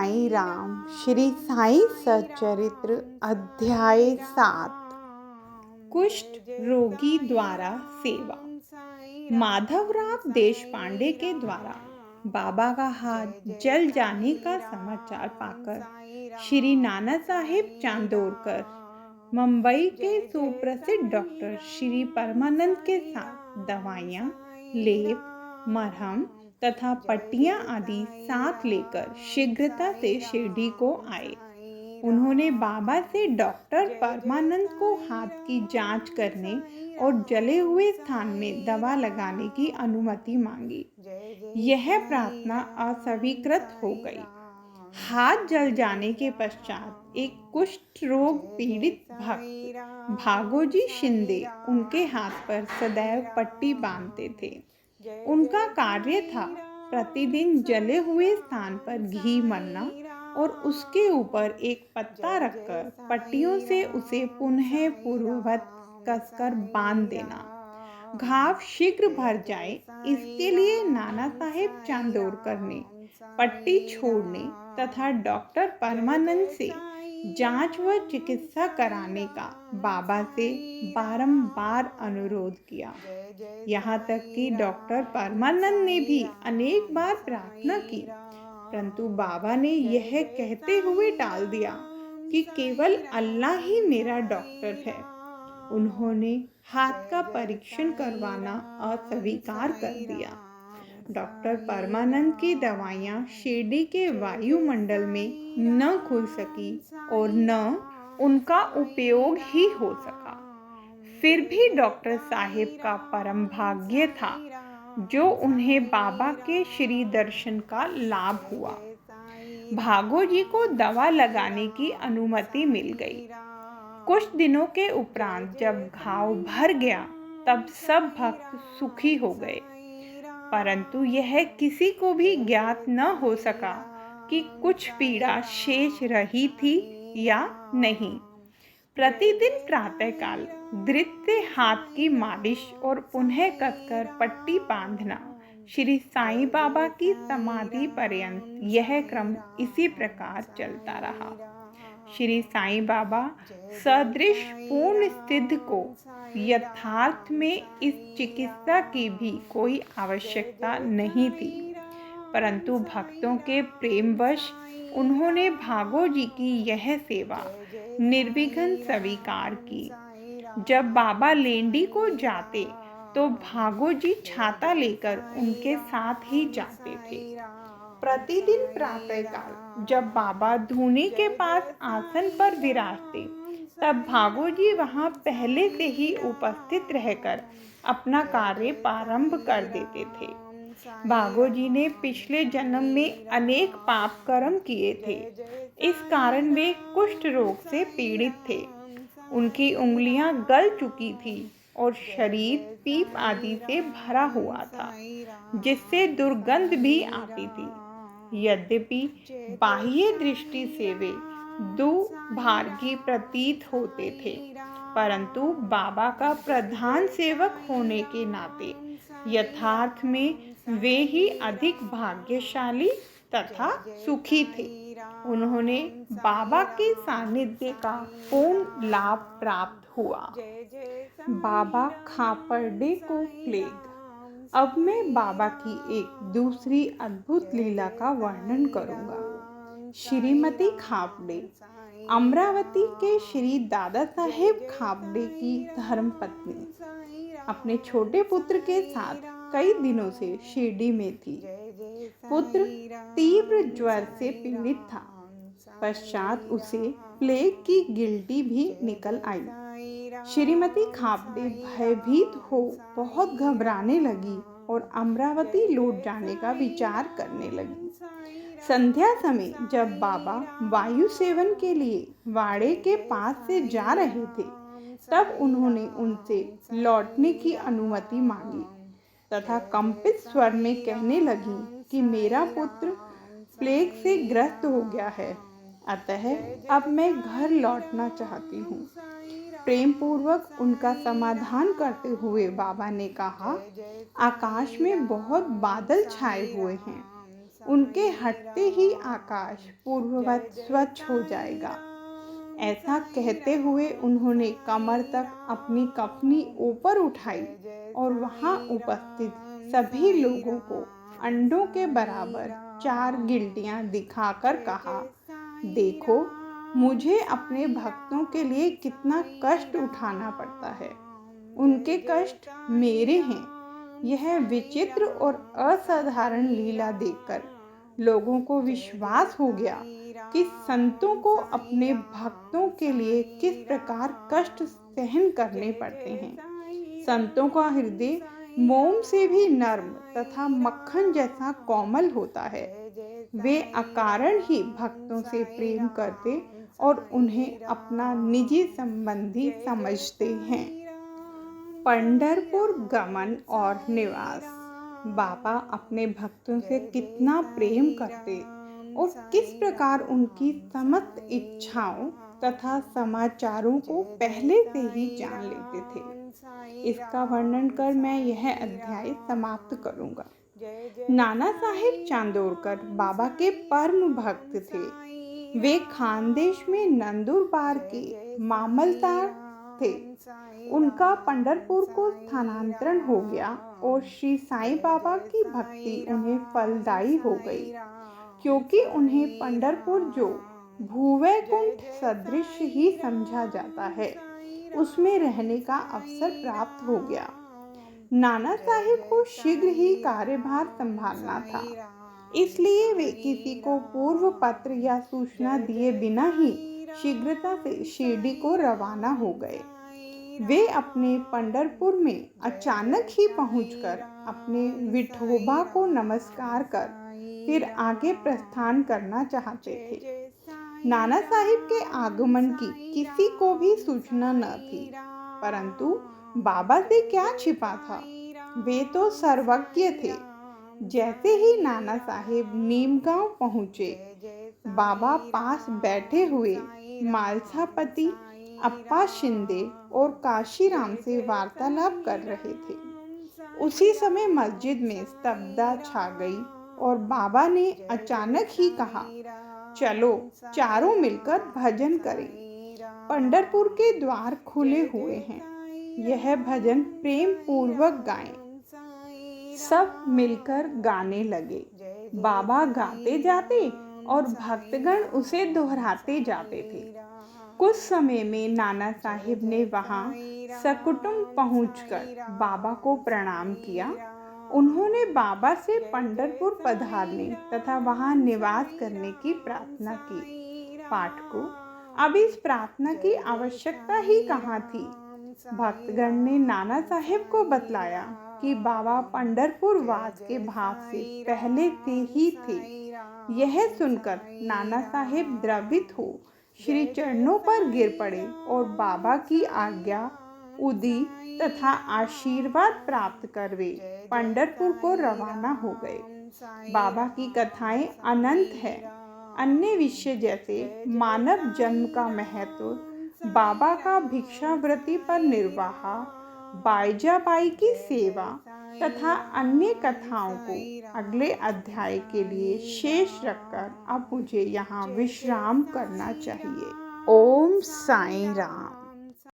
साईं राम श्री साईं सच्चरित्र अध्याय 7 कुष्ठ रोगी द्वारा सेवा। माधवराव देशपांडे के द्वारा बाबा का हाथ जल जाने का समाचार पाकर श्री नाना साहेब चांदोरकर मुंबई के सुप्रसिद्ध डॉक्टर श्री परमानंद के साथ दवाइयाँ, लेप, मरहम तथा पट्टियां आदि साथ लेकर शीघ्रता से शिरडी को आए। उन्होंने बाबा से डॉक्टर परमानंद को हाथ की जांच करने और जले हुए स्थान में दवा लगाने की अनुमति मांगी। यह प्रार्थना अस्वीकृत हो गई। हाथ जल जाने के पश्चात एक कुष्ठ रोग पीड़ित भक्त भागोजी शिंदे उनके हाथ पर सदैव पट्टी बांधते थे। उनका कार्य था प्रतिदिन जले हुए स्थान पर घी मलना और उसके ऊपर एक पत्ता रखकर पट्टियों से उसे पुनः पूर्ववत कसकर बांध देना। घाव शीघ्र भर जाए, इसके लिए नाना साहेब चांदोरकर ने पट्टी छोड़ने तथा डॉक्टर परमानंद से जांच व चिकित्सा कराने का बाबा से बारंबार अनुरोध किया। यहाँ तक कि डॉक्टर परमानंद ने भी अनेक बार प्रार्थना की, परंतु बाबा ने यह कहते हुए टाल दिया कि केवल अल्लाह ही मेरा डॉक्टर है। उन्होंने हाथ का परीक्षण करवाना अस्वीकार कर दिया। डॉक्टर परमानंद की दवाइयाँ शिरडी के वायुमंडल में न घुल सकी और न उनका उपयोग ही हो सका। फिर भी डॉक्टर साहेब का परम भाग्य था जो उन्हें बाबा के श्री दर्शन का लाभ हुआ। भागोजी को दवा लगाने की अनुमति मिल गई। कुछ दिनों के उपरांत जब घाव भर गया तब सब भक्त सुखी हो गए, परंतु यह किसी को भी ज्ञात न हो सका कि कुछ पीड़ा शेष रही थी या नहीं। प्रतिदिन प्रातःकाल धृत से हाथ की मालिश और पुनः कसकर पट्टी बांधना श्री साईं बाबा की समाधि पर्यंत यह क्रम इसी प्रकार चलता रहा। श्री साईं बाबा सदृश पूर्ण सिद्ध को यथार्थ में इस चिकित्सा की भी कोई आवश्यकता नहीं थी, परंतु भक्तों के प्रेमवश उन्होंने भागोजी की यह सेवा निर्विघ्न स्वीकार की। जब बाबा लेंडी को जाते तो भागोजी छाता लेकर उनके साथ ही जाते थे। प्रतिदिन प्रातःकाल जब बाबा धूनी के पास आसन पर विराजते तब भागोजी वहां पहले से ही उपस्थित रहकर अपना कार्य प्रारंभ कर देते थे। भागोजी ने पिछले जन्म में अनेक पाप कर्म किए थे, इस कारण वे कुष्ठ रोग से पीड़ित थे। उनकी उंगलियां गल चुकी थी और शरीर पीप आदि से भरा हुआ था, जिससे दुर्गंध भी आती थी। यद्यपि बाह्य दृष्टि से वे दुर्भागी प्रतीत होते थे, परंतु बाबा का प्रधान सेवक होने के नाते यथार्थ में वे ही अधिक भाग्यशाली तथा सुखी थे। उन्होंने बाबा के सानिध्य का पूर्ण लाभ प्राप्त हुआ। बाबा खापर्डे को प्लेग। अब मैं बाबा की एक दूसरी अद्भुत लीला का वर्णन करूंगा। श्रीमती खापड़े अमरावती के श्री दादा साहेब खापड़े की धर्मपत्नी अपने छोटे पुत्र के साथ कई दिनों से शिरडी में थी। पुत्र तीव्र ज्वर से पीड़ित था। पश्चात उसे प्लेग की गिल्टी भी निकल आई। श्रीमती खापड़े भयभीत हो बहुत घबराने लगी और अमरावती लौट जाने का विचार करने लगी। संध्या समय जब बाबा वायु सेवन के लिए वाड़े के पास से जा रहे थे, तब उन्होंने उनसे लौटने की अनुमति मांगी तथा कंपित स्वर में कहने लगी कि मेरा पुत्र प्लेग से ग्रस्त हो गया है, अतः अब मैं घर लौटना चाहती हूँ। प्रेम पूर्वक उनका समाधान करते हुए बाबा ने कहा, आकाश में बहुत बादल छाए हुए हैं, उनके हटते ही आकाश पूर्ववत स्वच्छ हो जाएगा। ऐसा कहते हुए उन्होंने कमर तक अपनी कफनी ऊपर उठाई और वहां उपस्थित सभी लोगों को अंडों के बराबर 4 गिल्टियां दिखाकर कहा, देखो, मुझे अपने भक्तों के लिए कितना कष्ट उठाना पड़ता है। उनके कष्ट मेरे हैं। यह विचित्र और असाधारण लीला देखकर लोगों को विश्वास हो गया कि संतों को अपने भक्तों के लिए किस प्रकार कष्ट सहन करने पड़ते हैं। संतों का हृदय मोम से भी नर्म तथा मक्खन जैसा कोमल होता है। वे अकारण ही भक्तों से प्रेम करते और उन्हें अपना निजी संबंधी समझते हैं। पंढरपुर गमन और निवास। बाबा अपने भक्तों से कितना प्रेम करते और किस प्रकार उनकी समस्त इच्छाओं तथा समाचारों को पहले से ही जान लेते थे, इसका वर्णन कर मैं यह अध्याय समाप्त करूंगा। नाना साहेब चांदोरकर बाबा के परम भक्त थे। वे खानदेश में नंदुरबार के मामलतार थे। उनका पंढरपुर को स्थानांतरण हो गया और श्री साईं बाबा की भक्ति उन्हें फलदायी हो गई, क्योंकि उन्हें पंढरपुर जो भूवैकुंठ सदृश ही समझा जाता है, उसमें रहने का अवसर प्राप्त हो गया। नाना साहिब को शीघ्र ही कार्यभार संभालना था, इसलिए वे किसी को पूर्व पत्र या सूचना दिए बिना ही शीघ्रता से शिरडी को रवाना हो गए। वे अपने पंढरपुर में अचानक ही पहुंचकर अपने विठोबा को नमस्कार कर फिर आगे प्रस्थान करना चाहते थे। नाना साहिब के आगमन की किसी को भी सूचना न थी, परंतु बाबा से क्या छिपा था, वे तो सर्वज्ञ थे। जैसे ही नाना साहिब नीमगांव पहुंचे, बाबा पास बैठे हुए मालसापति अप्पा शिंदे और काशीराम से वार्तालाप कर रहे थे। उसी समय मस्जिद में स्तब्धता छा गई और बाबा ने अचानक ही कहा, चलो चारों मिलकर भजन करें। पंढरपुर के द्वार खुले हुए हैं, यह भजन प्रेम पूर्वक गाएं। सब मिलकर गाने लगे। बाबा गाते जाते और भक्तगण उसे दोहराते जाते थे। कुछ समय में नाना साहिब ने वहां सकुटुंब पहुंचकर बाबा को प्रणाम किया। उन्होंने बाबा से पंढरपुर पधारने तथा वहां निवास करने की प्रार्थना की। पाठकों, अब इस प्रार्थना की आवश्यकता ही कहाँ थी। भक्तगण ने नाना साहिब को बतलाया कि बाबा पंढरपुर वास के भाव से पहले से ही थे। यह सुनकर नाना साहिब द्रवित हो श्री चरणों पर गिर पड़े और बाबा की आज्ञा, उदी तथा आशीर्वाद प्राप्त कर वे पंढरपुर को रवाना हो गए। बाबा की कथाएं अनंत है। अन्य विषय जैसे मानव जन्म का महत्व, बाबा का भिक्षावृत्ति पर निर्वाह, बाईजाबाई की सेवा तथा अन्य कथाओं को अगले अध्याय के लिए शेष रखकर अब मुझे यहाँ विश्राम करना चाहिए। ओम साईं राम।